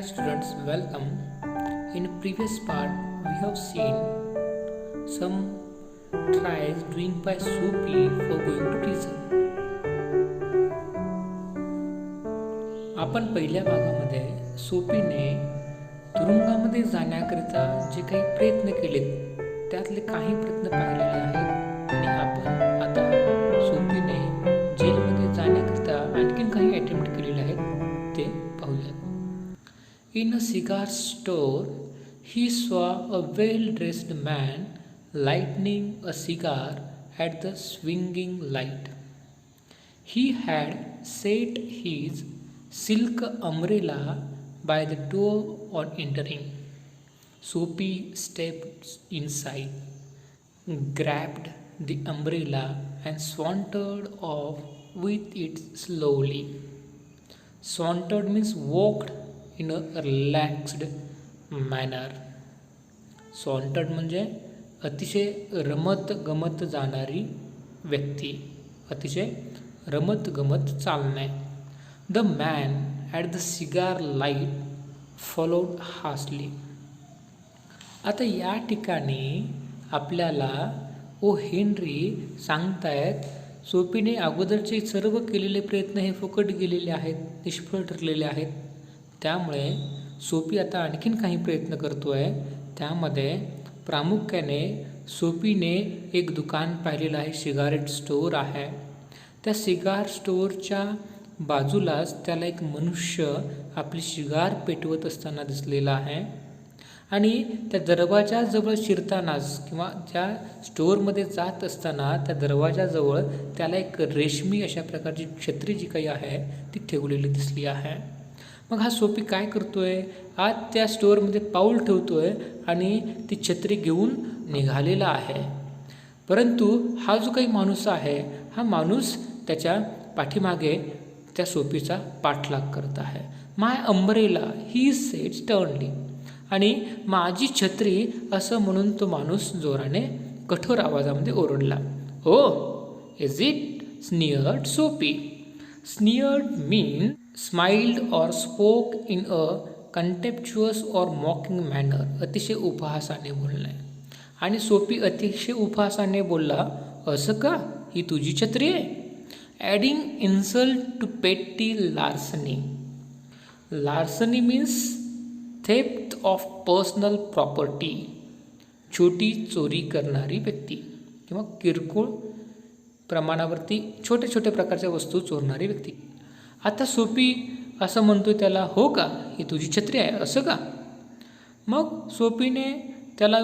Hi students, welcome. In previous part, we have seen some trials doing by Sophie for going to prison. आपण पहिल्या भागामध्ये सोपीने तुरुंगामध्ये जाण्याकरिता जे काही प्रयत्न केलेत त्यातले काही प्रयत्न पाहिलेले आहेत आणि आपण आता सोपीने जेलमध्ये जाण्याकरिता आणखीन काही अटेम्प्ट केलेले आहेत ते पाहूयात. In a cigar store, he saw a well-dressed man lighting a cigar at the swinging light. He had set his silk umbrella by the door on entering. Sophie stepped inside, grabbed the umbrella and sauntered off with it slowly. Sauntered means walked in a relaxed manner. Sauntered म्हणजे अतिशय रमत गमत जाणारी व्यक्ती, अतिशय रमत गमत चालणे. The man at the cigar light followed harshly. आता या ठिकाणी आपल्याला ओ हेनरी सांगतायत सोपीने अगोदरचे सर्व केलेले प्रयत्न हे फुकट गेलेले आहेत, निष्फळ ठरलेले आहेत. त्यामुळे सोपी आता आणखीन काही प्रयत्न करतो आहे. त्यामध्ये प्रामुख्याने सोपीने एक दुकान पाहिलेलं आहे, सिगारेट स्टोअर आहे. त्या सिगार स्टोअरच्या बाजूलाच त्याला एक मनुष्य आपली सिगार पेटवत असताना दिसलेला आहे आणि त्या दरवाजाजवळ शिरतानाच किंवा त्या स्टोअरमध्ये जात असताना त्या दरवाजाजवळ त्याला एक रेशमी अशा प्रकारची छत्री जी काही आहे ती ठेवलेली दिसली आहे. मग हा सोपी काय करतोय, आज त्या स्टोअरमध्ये पाऊल ठेवतोय आणि ती छत्री घेऊन निघालेला आहे. परंतु हा जो काही माणूस आहे हा माणूस त्याच्या पाठीमागे त्या सोपीचा पाठलाग करत आहे. माय अंब्रेला ही सेड स्टर्नली. आणि माझी छत्री असं म्हणून तो माणूस जोराने कठोर आवाजामध्ये ओरडला. हो, is it? Sneered Soapy. Sneered mean smiled और स्पोक इन अ कंटेम्प्च्युअस और मॉकिंग मॅनर. अतिशय उपहासाने बोलणे. आणि सोपी अतिशय उपहासाने बोलला, असं का? ही तुझी छत्री आहे? Adding insult to petty larceny. Larceny means theft of personal property. छोटी चोरी करणारी व्यक्ती किंवा किरकोळ प्रमाणावरती छोट्या छोट्या प्रकारच्या वस्तू चोरणारी व्यक्ती. आता सोपी असं म्हणतोय त्याला, हो का, ही तुझी छत्री आहे असं का? मग सोपीने त्याला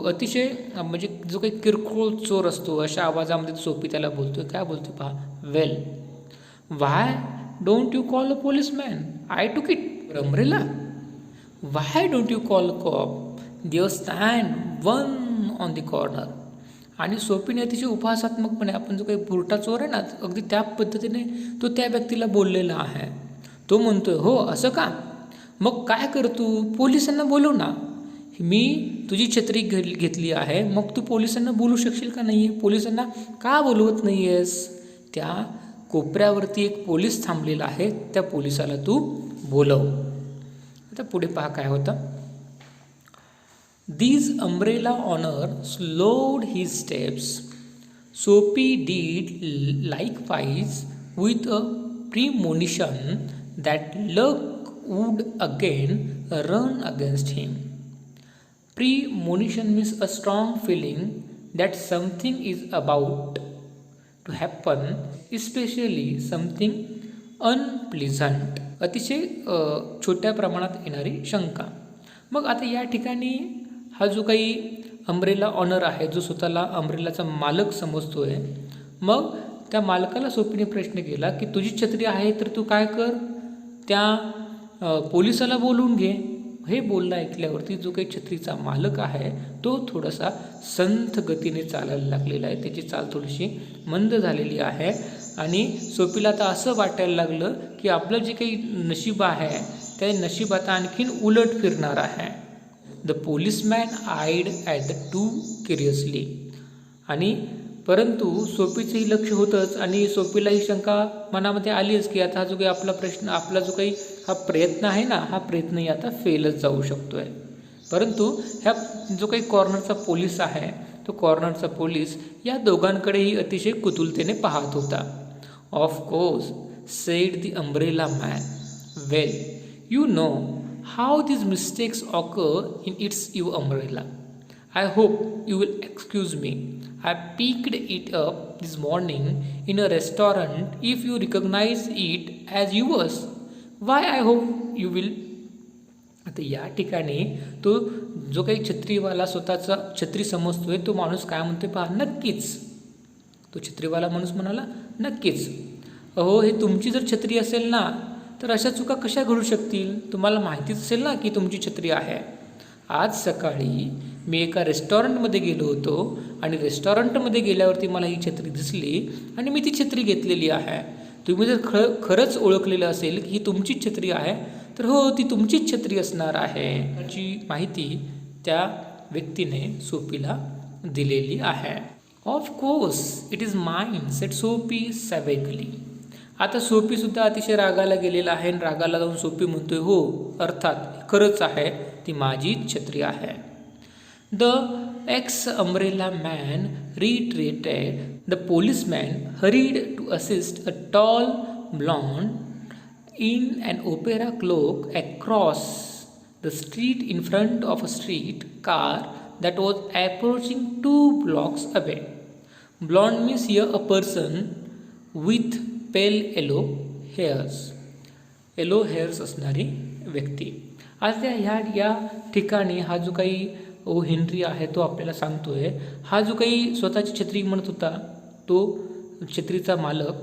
अतिशय म्हणजे जो काही किरकोळ चोर असतो अशा आवाजामध्ये सोपी त्याला बोलतोय. काय बोलतोय पहा, well why don't you call a policeman? I took it umbrella. Why don't you call a cop? There stand one on the corner. आणि सोपीने अतिशय उपहासात्मकपणे आपण जो काही बुरटा चोर आहे ना अगदी त्या पद्धतीने तो त्या व्यक्तीला बोललेला आहे. तो म्हणतोय, हो असं का? मग काय कर, तू पोलिसांना बोलव ना. मी तुझी छत्री घेतली आहे, मग तू पोलिसांना बोलू शकशील का नाही आहे? पोलिसांना का बोलवत नाही आहेस? त्या कोपऱ्यावरती एक पोलीस थांबलेला आहे, त्या पोलिसाला तू बोलव. आता पुढे पहा काय होतं. This umbrella owner slowed his steps. Sophie did likewise with a premonition that luck would again run against him. Premonition means a strong feeling that something is about to happen, especially something unpleasant. अतिशय छोट्या प्रमाणात येणारी शंका. मग आता या ठिकाणी हा जो काही अंब्रेला ऑनर आहे, जो स्वतःला अंब्रेलाचा मालक समजतोय, मग त्या मालकाला सोपीने प्रश्न केला की तुझी छत्री आहे तर तू काय कर, त्या पोलिसाला बोलवून घे. हे बोलणं ऐकल्यावरती जो काही छत्रीचा मालक आहे तो थोडासा संथ गतीने चालायला लागलेला आहे. त्याची चाल थोडीशी मंद झालेली आहे आणि सोपीला आता असं वाटायला लागलं की आपलं जे काही नशीब आहे त्या नशिबात आणखीन उलट फिरणार आहे. The policeman eyed at the two curiously. आणि परंतु सोपीचंही लक्ष होतंच आणि सोपीला ही शंका मनामध्ये आलीच की आता हा जो काही आपला जो काही हा प्रयत्न आहे ना, हा प्रयत्नही आता फेलच जाऊ शकतो आहे. परंतु ह्या जो काही कॉर्नरचा पोलीस आहे, तो कॉर्नरचा पोलीस या दोघांकडेही अतिशय कुतूहलतेने पाहत होता. Of course, sed the umbrella man. Well, you know how these mistakes occur in its your umbrella. I hope you will excuse me. I picked it up this morning in a restaurant. If you recognize it as yours, why I hope you will. आता या ठिकाणी तो जो काही छत्रीवाला स्वतःचा छत्री समजतोय तो माणूस काय म्हणतोय पहा. नक्कीच. तो छत्रीवाला माणूस म्हणाला नक्कीच. अहो, हे तुमची जर छत्री असेल ना, तर अशा चुका कशा घडू शकतील. तुम्हाला माहितीच असेल ना की तुमची छत्री आहे. आज सकाळी मी एका रेस्टॉरंटमध्ये गेलो होतो आणि रेस्टॉरंटमध्ये गेल्यावरती मला ही छत्री दिसली आणि मी ती छत्री घेतलेली आहे. तुम्ही जर खरंच ओळखलेलं असेल की ही तुमचीच छत्री आहे, तर हो, ती तुमचीच छत्री असणार आहे याची माहिती त्या व्यक्तीने सोपीला दिलेली आहे. Of course it is mine, sed सोपी सॅवेजली. आता सोपीसुद्धा अतिशय रागाला गेलेला आहे आणि रागाला जाऊन सोपी म्हणतोय हो, अर्थात खरंच आहे, ती माझीच छत्री आहे. The ex umbrella man retreated. The policeman hurried to assist a tall blonde in an opera cloak across the street in front of a street car that was approaching 2 blocks away. Blonde means here a person with pale yellow hairs. Yellow hairs असणारी व्यक्ती. आज या ठिकाणी हा जो काही O Henry आहे तो आपल्याला सांगतोय. हा जो काही स्वतःची छत्री म्हणत होता तो छत्रीचा मालक,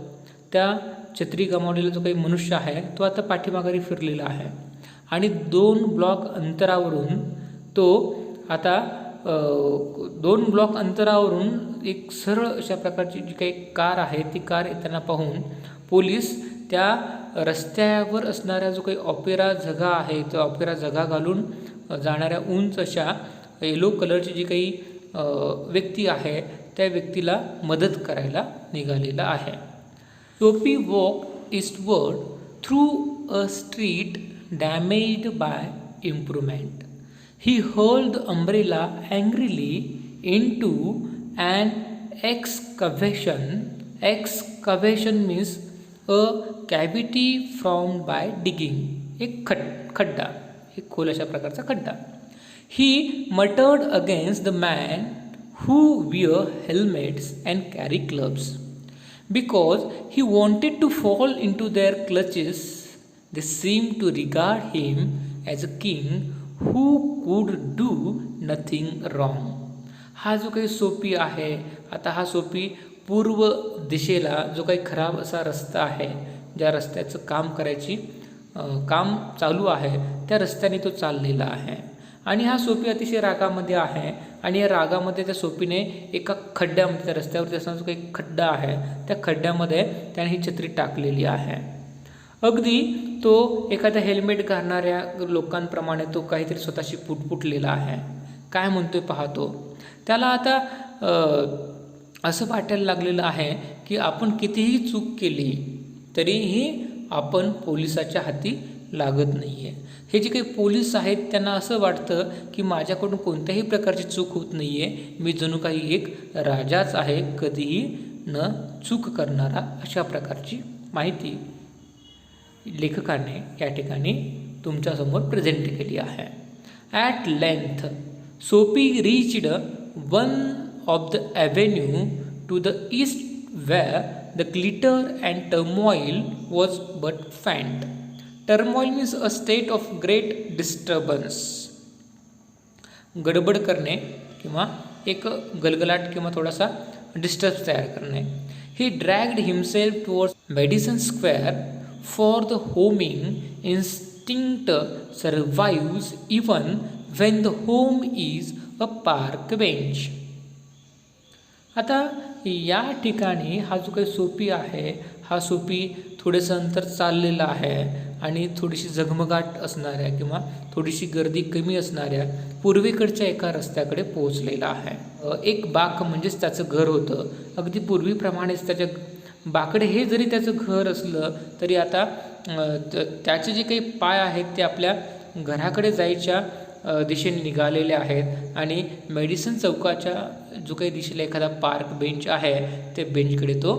त्या छत्री गमावलेला जो काही मनुष्य आहे तो आता पाठीमाघारी फिरलेला आहे आणि 2 ब्लॉक अंतरावरून तो आता 2 ब्लॉक अंतरावरून एक सरळ अशा प्रकारची जी काही कार आहे ती कार येताना पाहून पोलीस त्या रस्त्यावर असणाऱ्या जो काही ऑपेरा झगा आहे तो ऑपेरा झगा घालून जाणाऱ्या उंच अशा येलो कलरची जी काही व्यक्ती आहे त्या व्यक्तीला मदत करायला निघालेला आहे. Soapy walked eastward through a street damaged by improvement. He hurled the umbrella angrily into an excavation. Excavation means a cavity formed by digging. एक खड्डा, एक खोल अशा प्रकारचा खड्डा. He muttered against the man who wear helmets and carry clubs. Because he wanted to fall into their clutches, they seemed to regard him as a king who could do nothing wrong. हा जो काही सोपी आहे, आता हा सोपी पूर्व दिशेला जो काही खराब असा रस्ता आहे, ज्या रस्त्याचं काम चालू आहे त्या रस्त्याने तो चाललेला आहे आणि हा सोपी अतिशय रागामध्ये आहे आणि या रागामध्ये त्या सोपीने एका खड्ड्यामध्ये, त्या रस्त्यावरती असणारा जो काही खड्डा आहे त्या खड्ड्यामध्ये त्याने ही छत्री टाकलेली आहे. अगदी तो एखाद्या हेल्मेट घालणाऱ्या लोकांप्रमाणे तो काहीतरी स्वतःशी पुटपुटलेला आहे. काय म्हणतोय पाहतो. त्याला आता असं वाटायला लागलेलं आहे की आपण कितीही चूक केली तरीही आपण पोलिसाच्या हाती लागत नाही आहे. हे जे काही पोलीस आहेत त्यांना असं वाटतं की माझ्याकडून कोणत्याही प्रकारची चूक होत नाही आहे, मी जणू काही एक राजाच आहे, कधीही न चूक करणारा, अशा प्रकारची माहिती लेखकाने या ठिकाणी तुमच्यासमोर प्रेझेंट केली आहे. At length Soapy reached one of the avenue to the east where the glitter and turmoil was but faint. Turmoil means a state of great disturbance. गडबड करणे किंवा एक गलगलाट किंवा थोडासा डिस्टर्ब तयार करणे. He dragged himself towards Madison Square for the homing instinct survives even when the home is a park bench. आता या ठिकाणी हा जो काही सोपी आहे, हा सोपी थोडंसं अंतर चाललेला आहे आणि थोडीशी झगमगाट असणाऱ्या किंवा थोडीशी गर्दी कमी असणाऱ्या पूर्वेकडच्या एका रस्त्याकडे पोहोचलेला आहे। एक बाक म्हणजेच त्याचं घर होतं। अगदी पूर्वीप्रमाणेच त्याच्या बाकडे हे जरी त्याचं घर असलं तरी आता त्याचे जे काही पाय आहेत ते आपल्या घराकडे जायच्या दिशेने निघालेले आहेत आणि मेडिसन चौकाच्या जो काही दिशेला एखादा पार्क बेंच आहे ते बेंचकडे तो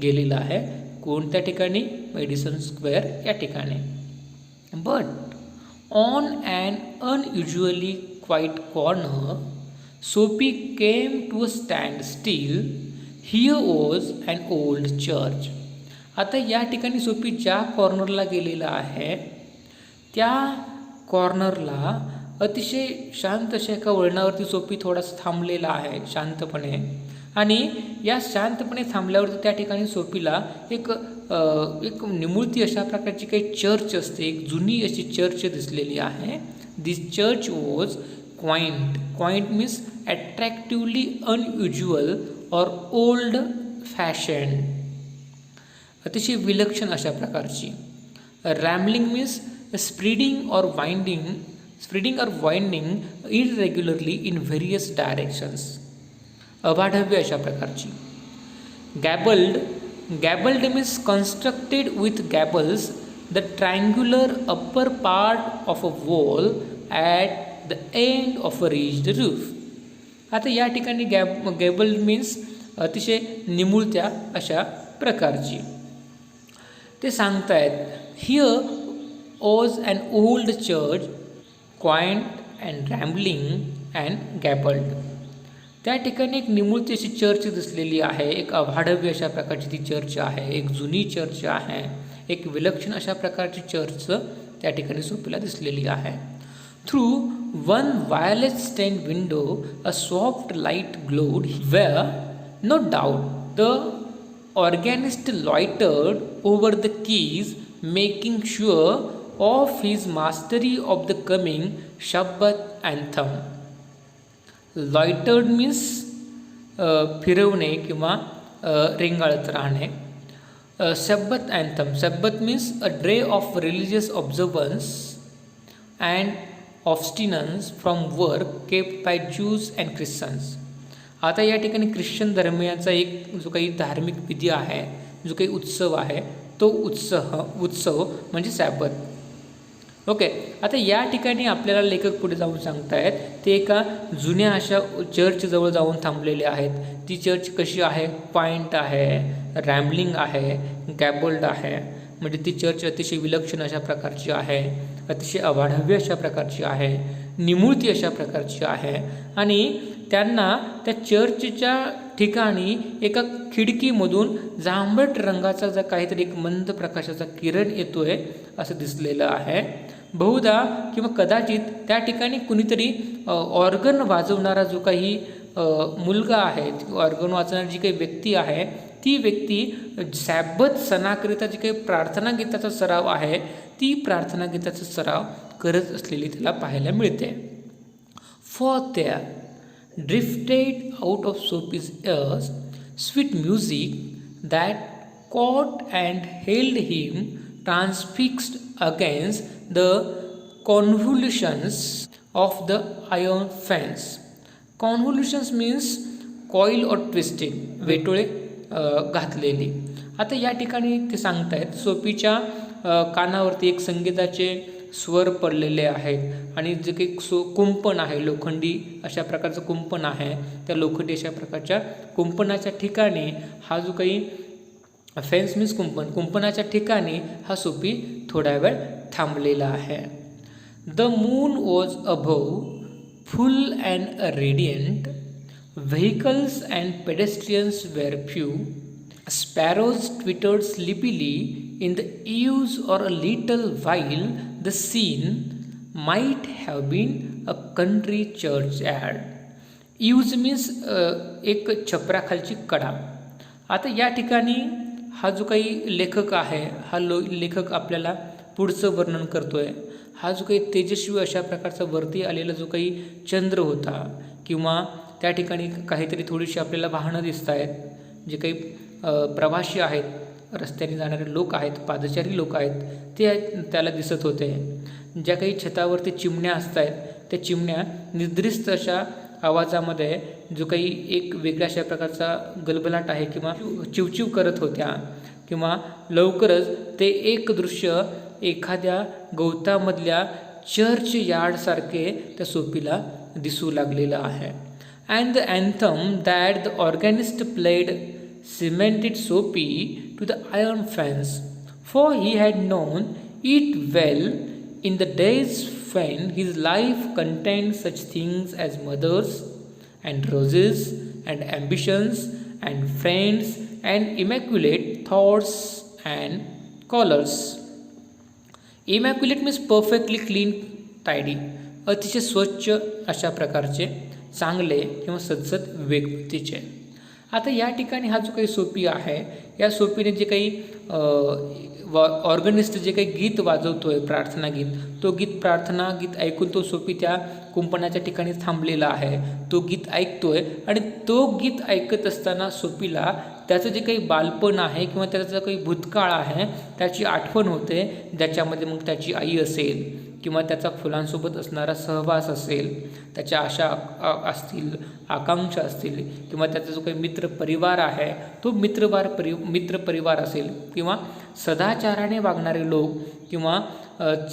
गेलेला आहे। कोणत्या ठिकाणी? मेडिसन स्क्वेअर या ठिकाणी। But on an unusually quiet corner Soapy came to a standstill. Here was an old church. आता या ठिकाणी सोपी ज्या कॉर्नरला गेलेला आहे त्या कॉर्नरला अतिशय शांत अशा एका वळणावरती सोपी थोडासा थांबलेला आहे शांतपणे, आणि या शांतपणे थांबल्यावरती त्या ठिकाणी सोपीला एक निमुळती अशा प्रकारची काही चर्च असते, एक जुनी अशी चर्च दिसलेली आहे. This church was quaint. Quaint means attractively unusual और ओल्ड फॅशन, अतिशय विलक्षण अशा प्रकारची. रॅमलिंग मीन्स स्प्रेडिंग और winding irregularly in various directions, अवाढव्य अशा प्रकारची. Gabled means constructed with gables the triangular upper part of a wall at the end of a ridged roof. आता या ठिकाणी गॅबल्ड मीन्स अतिशय निमुळत्या अशा प्रकारची. ते सांगतायत here was an old church quaint and rambling and gabled. त्या ठिकाणी एक निमुळती अशी चर्च दिसलेली आहे, एक अवाढव्य अशा प्रकारची ती चर्च आहे, एक जुनी चर्च आहे, एक विलक्षण अशा प्रकारची चर्च त्या ठिकाणी सोपीला दिसलेली आहे. Through one violet stained window a soft light glowed where no doubt the organist loitered over the keys making sure of his mastery of the coming Shabbat anthem. Loitered means फिरवणे किंवा रेंगाळत राहणे. Shabbat anthem. Shabbat means a day of religious observance and abstinence from work kept by Jews and Christians. आता या ठिकाणी Christian धर्मियांचा एक जो काही धार्मिक विधी आहे, जो काही उत्सव आहे, तो उत्सव म्हणजे सॅबत. ओके. आता या ठिकाणी आपल्याला लेखक पुढे जाऊन सांगतायत ते एका जुन्या अशा चर्चजवळ जाऊन थांबलेले आहेत. ती चर्च कशी आहे? क्वाइंट आहे, रॅम्बलिंग आहे, गॅबल्ड आहे. म्हणजे ती चर्च अतिशय विलक्षण अशा प्रकारची आहे, अतिशय अवाढव्य अशा प्रकारची आहे, निमुळती अशा प्रकारची आहे. आणि त्यांना त्या चर्चच्या ठिकाणी एका खिडकीमधून जांभट रंगाचा जर काहीतरी एक मंद प्रकाशाचा किरण येतोय असं दिसलेलं आहे. बहुधा किंवा कदाचित त्या ठिकाणी कुणीतरी ऑर्गन वाजवणारा जो काही मुलगा आहे, ऑर्गन वाजवणारी जी काही व्यक्ती आहे, ती व्यक्ती सॅबत सणाकरिता जी काही प्रार्थना गीताचा सराव आहे ती प्रार्थना गीताचा सराव करत असलेली त्याला पाहायला मिळते. फॉर त्या drifted out of Sophie's ears sweet music that caught and held him transfixed against the convolutions of the iron fence. Convolutions means coil or twisting, वेटोळे घातलेली. आता या ठिकाणी ते सांगतायत सोपीच्या कानावरती एक संगीताचे स्वर पडलेले आहेत आणि जे काही कुंपण आहे, लोखंडी अशा प्रकारचं कुंपण आहे, त्या लोखंडी अशा प्रकारच्या कुंपणाच्या ठिकाणी हा जो काही फेन्स मीन्स कुंपणाच्या ठिकाणी हा सोपी थोडा वेळ थांबलेला आहे. The moon was above full and radiant. Vehicles and pedestrians were few. Sparrows twittered sleepily in the eaves, or a little while the scene might have been a country churchyard. Eaves means एक छपराखालची कडा. आता या ठिकाणी हा जो काही लेखक आहे, हा लेखक आपल्याला पुढचं वर्णन करतोय. हा जो काही तेजस्वी अशा प्रकारचा वरती आलेला जो काही चंद्र होता किंवा त्या ठिकाणी काहीतरी थोडीशी आपल्याला वाहनं दिसत आहेत, जे काही प्रवासी आहेत रस्त्याने जाणारे लोक आहेत, पादचारी लोक आहेत, ते त्याला दिसत होते. ज्या काही छतावरती चिमण्या असत आहेत, त्या चिमण्या निर्दिष्ट अशा आवाजामध्ये जो काही एक वेगळ्या अशा प्रकारचा गलबलाट आहे किंवा चिवचिव करत होत्या, किंवा लवकरच ते एक दृश्य एखाद्या गवतामधल्या चर्च यार्डसारखे त्या सोपीला दिसू लागलेलं आहे. And the anthem that the organist played cemented Sophie to the iron fence, for he had known it well in the days when his life contained such things as mothers and roses and ambitions and friends and immaculate thoughts and colors. Immaculate means perfectly clean, tidy. अतिशय स्वच्छ अशा प्रकारचे चांगले किंवा सदसद व्यक्तीचे. आता या ठिकाणी हा जो काही सोपी आहे, या सोपीने जे काही ऑर्गनिस्ट जे काही गीत वाजवतो आहे, प्रार्थना गीत, तो प्रार्थना गीत ऐकून तो सोपी त्या कुंपणाच्या ठिकाणी थांबलेला आहे. तो गीत ऐकतोय आणि तो गीत ऐकत असताना सोपीला त्याचं जे काही बालपण आहे किंवा त्याचा जो काही भूतकाळ आहे त्याची आठवण होते, ज्याच्यामध्ये मग त्याची आई असेल किंवा त्याचा फुलांसोबत असणारा सहवास असेल, त्याच्या आशा असतील, आकांक्षा असतील, किंवा त्याचा जो काही मित्रपरिवार आहे तो मित्रपरिवार असेल, किंवा सदाचाराने वागणारे लोक किंवा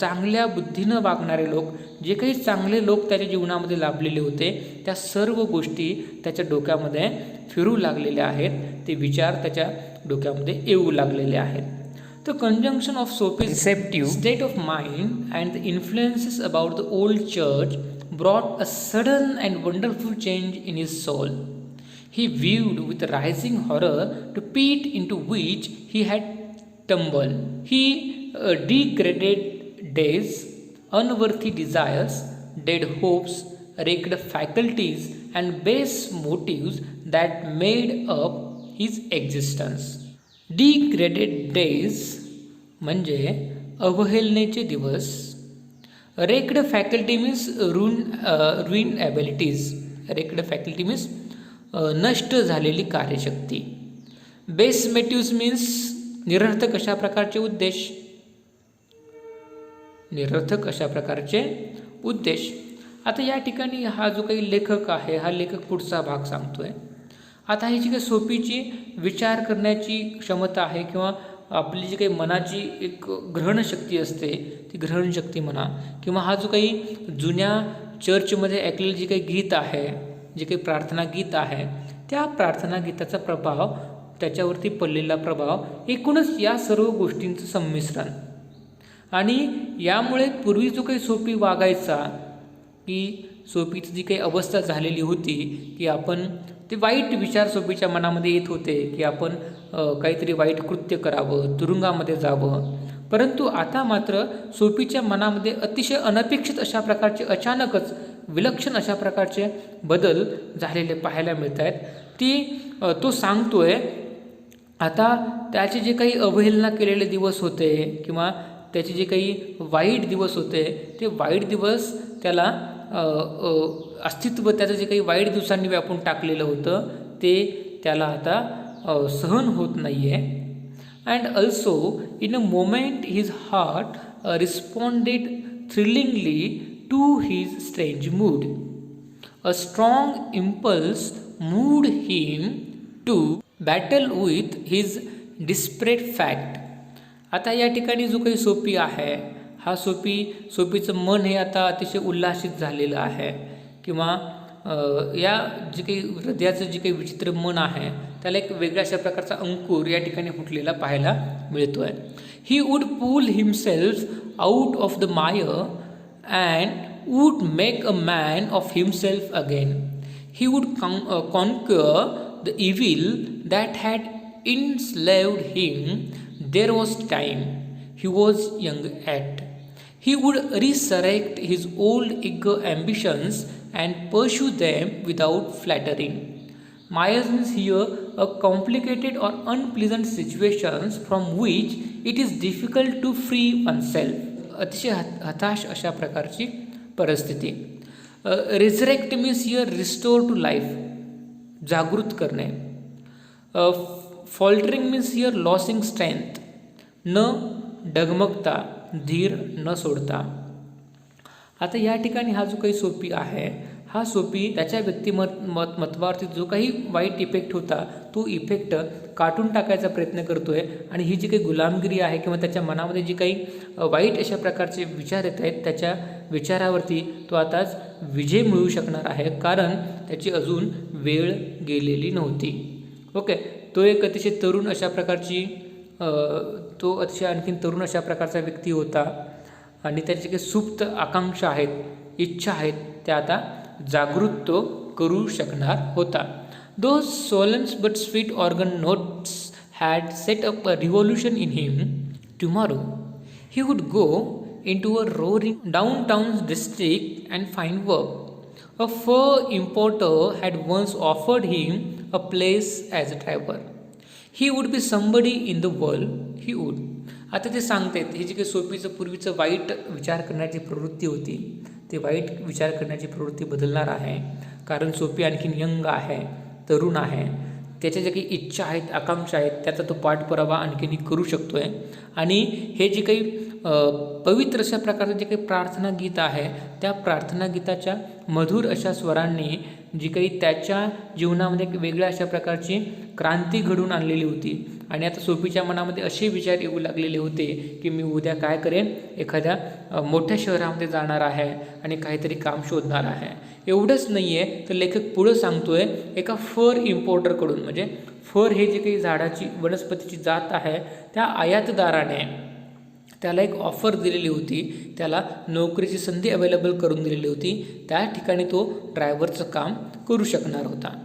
चांगल्या बुद्धीनं वागणारे लोक, जे काही चांगले लोक त्याच्या जीवनामध्ये लाभलेले होते, त्या सर्व गोष्टी त्याच्या डोक्यामध्ये फिरू लागलेल्या आहेत. ते विचार त्याच्या डोक्यामध्ये येऊ लागलेले आहेत. The conjunction of Sophie's receptive state of mind and the influences about the old church brought a sudden and wonderful change in his soul. He viewed with rising horror the pit into which he had tumbled. He degraded days, unworthy desires, dead hopes, wrecked faculties, and base motives that made up his existence. Degraded days म्हणजे अवहेलनेचे दिवस. Raked faculty means ruin abilities. Raked faculty means नष्ट झालेली कार्यशक्ती. Base motives means निरर्थक अशा प्रकारचे उद्देश. निरर्थक अशा प्रकारचे उद्देश. आता या ठिकाणी हा जो काही लेखक आहे, हा लेखक पुढचा भाग सांगतोय. आता ही जी काही सोपीची विचार करण्याची क्षमता आहे किंवा आपली जी काही मनाची एक ग्रहणशक्ती असते, ती ग्रहणशक्ती म्हणा, किंवा हा जो काही जुन्या चर्चमध्ये ऐकलेलं जे काही गीत आहे, जे काही प्रार्थना गीत आहे, त्या प्रार्थना गीताचा प्रभाव, त्याच्यावरती पडलेला प्रभाव, एकूणच या सर्व गोष्टींचं संमिश्रण. आणि यामुळे पूर्वी जो काही सोपी वागायचा, की सोपीची जी काही अवस्था झालेली होती, की आपण ते वाईट विचार सोपीच्या मनामध्ये येत होते, की आपण काहीतरी वाईट कृत्य करावं, तुरुंगामध्ये जावं. परंतु आता मात्र सोपीच्या मनामध्ये अतिशय अनपेक्षित अशा प्रकारचे, अचानकच विलक्षण अशा प्रकारचे बदल झालेले पाहायला मिळत आहेत. तो सांगतोय आता त्याचे जे काही अवहेलना केलेले दिवस होते किंवा त्याचे जे काही वाईट दिवस होते, ते वाईट दिवस त्याला अस्तित्व, त्याचं जे काही वाईट दिवसांनी व्यापून टाकलेलं होतं, ते त्याला आता सहन होत नाही आहे. And also in a moment his heart responded thrillingly to his strange mood. A strong impulse moved him to battle with his desperate fact. आता या ठिकाणी जो काही सोपी आहे, हा सोपीचं मन हे आता अतिशय उल्हासित झालेलं आहे, किंवा या जे काही हृदयाचं जे काही विचित्र मन आहे, त्याला एक वेगळ्या अशा प्रकारचा अंकुर या ठिकाणी फुटलेला पाहायला मिळतो आहे. He would pull himself out of the mire and would make a man of himself again. He would conquer the evil that had enslaved him. There was time. He was young yet. He would resurrect his old eager ambitions and pursue them without flattering. Myers means here a complicated or unpleasant situations from which it is difficult to free oneself. अतिशय हताश अशा प्रकारची परिस्थिती. Resurrect means here restore to life. जागृत करणे. Faltering means here losing strength, न डगमगता, धीर न सोडता. आता या ठिकाणी हा जो काही सोपी आहे, हा सोपी त्याच्या व्यक्तिमत्वावरती जो काही वाईट इफेक्ट होता तो इफेक्ट काढून टाकायचा प्रयत्न करतोय. आणि ही जी काही गुलामगिरी आहे किंवा त्याच्या मनामध्ये जी काही वाईट अशा प्रकारचे विचार येत आहेत, त्याच्या विचारावरती तो आताच विजय मिळवू शकणार आहे, कारण त्याची अजून वेळ गेलेली नव्हती. ओके, तो एक अतिशय तरुण अशा प्रकारची तो अतिशय आणखीन तरुण अशा प्रकारचा व्यक्ती होता आणि त्याची काही सुप्त आकांक्षा आहेत, इच्छा आहेत, त्या आता जागृत तो करू शकणार होता. Those solemn but sweet organ notes had set up a revolution in him. Tomorrow he would go into a roaring downtown district and find work. A fur importer had once offered him a place as a driver. He would be somebody in the world. He would. आता ते सांगतात, ही जी काही सोपीचं पूर्वीचं वाईट विचार करण्याची प्रवृत्ती होती, ते वाईट विचार करण्याची प्रवृत्ती बदलणार आहे, कारण सोपी आणखीन यंग आहे, तरुण आहे, त्याच्या ज्या काही इच्छा आहेत, आकांक्षा आहेत, त्याचा तो पाठपुरावा आणखीन करू शकतो आहे. आणि हे जे काही पवित्र अशा प्रकारचं जे काही प्रार्थना गीत आहे, त्या प्रार्थना गीताच्या मधुर अशा स्वरांनी जी काही त्याच्या जीवनामध्ये वेगळ्या अशा प्रकारची क्रांती घडवून आणलेली होती. आणि आता सोपीच्या मनामध्ये असे विचार येऊ लागलेले होते की मी उद्या काय करेन, एखाद्या मोठ्या शहरामध्ये जाणार आहे आणि काहीतरी काम शोधणार आहे. एवढंच नाही आहे तर लेखक पुढं सांगतोय, एका फर इम्पोर्टरकडून, म्हणजे फर हे जे काही झाडाची वनस्पतीची जात आहे, त्या आयातदाराने त्याला एक ऑफर दिलेली होती, त्याला नोकरीची संधी अवेलेबल करून दिलेली होती. त्या ठिकाणी तो ड्रायव्हरचं काम करू शकणार होता.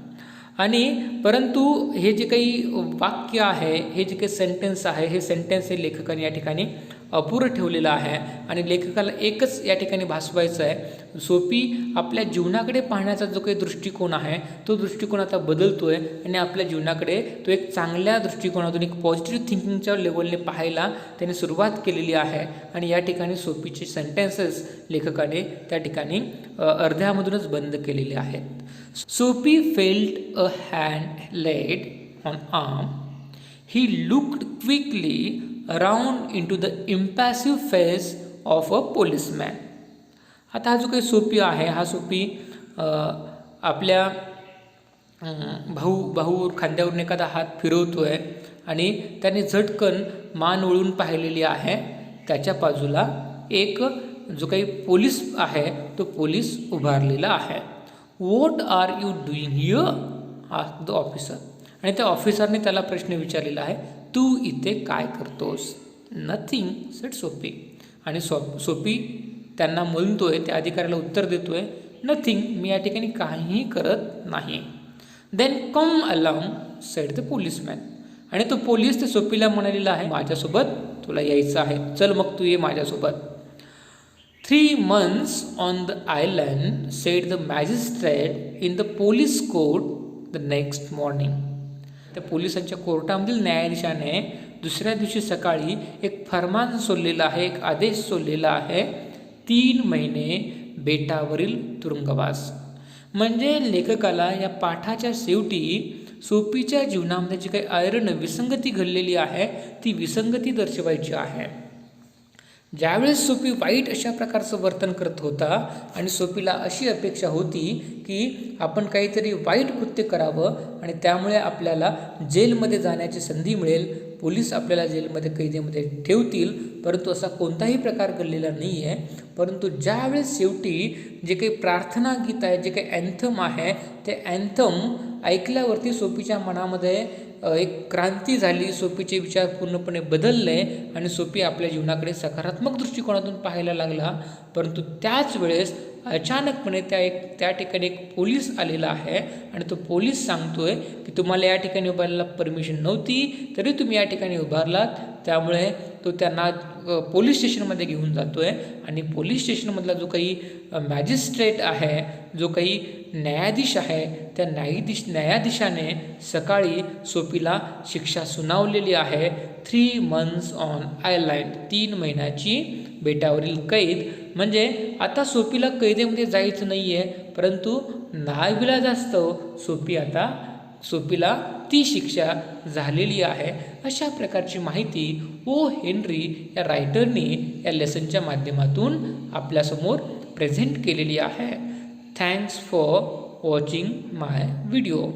आणि परंतु हे जे काही वाक्य आहे, हे जे काही सेंटेन्स आहे, हे सेंटेन्स हे लेखकाने या ठिकाणी अपुरं ठेवलेलं आहे. आणि लेखकाला एकच या ठिकाणी भासवायचं आहे, सोपी आपल्या जीवनाकडे पाहण्याचा जो काही दृष्टिकोन आहे, तो दृष्टिकोन आता बदलतोय आणि आपल्या जीवनाकडे तो एक चांगल्या दृष्टिकोनातून, एक पॉझिटिव्ह थिंकिंगच्या लेवलने पाहायला त्याने सुरुवात केलेली आहे. आणि या ठिकाणी सोपीचे सेंटेन्सेस लेखकाने त्या ठिकाणी अर्ध्यामधूनच बंद केलेले आहेत. Soapy felt a hand laid on arm. He looked quickly around into the impassive face of a policeman. आता हा जो काही सोपी आहे, हा सोपी आपल्या भाऊ खांद्यावरून एखादा हात फिरवतोय आणि त्याने झटकन मान वळून पाहिलेली आहे. त्याच्या बाजूला एक जो काही पोलीस आहे, तो पोलीस उभारलेला आहे. What are you doing here, asked the officer. आणि त्या ऑफिसरने त्याला प्रश्न विचारलेला आहे, तू इथे काय करतोस? नथिंग, सेड सोपी. आणि सोपी त्यांना म्हणतोय, त्या अधिकाऱ्याला उत्तर देतोय, नथिंग, मी या ठिकाणी काहीही करत नाही. Then come along, said the policeman. आणि तो पोलीस ते सोपीला म्हणालेला आहे, माझ्यासोबत तुला यायचं आहे, चल मग तू ये माझ्यासोबत. 3 months on the island, said the magistrate in the police court the next morning. त्या पोलिसांच्या कोर्टामधील न्यायाधीशाने दुसऱ्या दिवशी सकाळी एक फरमान सोडलेला आहे, एक आदेश सोडलेला आहे, 3 महिने बेटावरील तुरुंगवास. म्हणजे लेखकाला या पाठाच्या शेवटी सोपीच्या जीवनामध्ये जी काही ऐरण विसंगती घडलेली आहे, ती विसंगती दर्शवायची आहे. ज्यावेळेस सोपी वाईट अशा प्रकारचं वर्तन करत होता आणि सोपीला अशी अपेक्षा होती की आपण काहीतरी वाईट कृत्य करावं आणि त्यामुळे आपल्याला जेलमध्ये जाण्याची संधी मिळेल, पोलीस आपल्याला जेलमध्ये कैदेमध्ये ठेवतील, परंतु असा कोणताही प्रकार घडलेला नाही आहे. परंतु ज्यावेळेस शेवटी जे काही प्रार्थना गीत आहे, जे काही अँथम आहे, ते अँथम ऐकल्यावरती सोपीच्या मनामध्ये एक क्रांती झाली, सोपीचे विचार पूर्णपणे बदलले आणि सोपी आपल्या जीवनाकडे सकारात्मक दृष्टिकोनातून पाहायला लागला. परंतु त्याच वेळेस अचानकपणे त्या ठिकाणी एक पोलीस आलेला आहे आणि तो पोलीस सांगतोय की तुम्हाला या ठिकाणी उभारायला परमिशन नव्हती, तरी तुम्ही या ठिकाणी उभारलात. त्यामुळे तो त्यांना पोलीस स्टेशनमध्ये घेऊन जातोय आणि पोलीस स्टेशनमधला जो काही मॅजिस्ट्रेट आहे, जो काही न्यायाधीश आहे, त्या न्यायाधीशाने सकाळी सोपीला शिक्षा सुनावलेली आहे, 3 months ऑन आयलँड, 3 महिन्याची बेटावरील कैद. म्हणजे आता सोपीला कैदेमध्ये जायचं नाही आहे, परंतु नाविलाजास्तव सोपी आता सोफीला ती शिक्षा झालेली आहे. अशा प्रकारची माहिती ओ हेनरी या रायटरने या लेसनच्या माध्यमातून आपल्यासमोर प्रेझेंट केलेली आहे. Thanks for watching my video.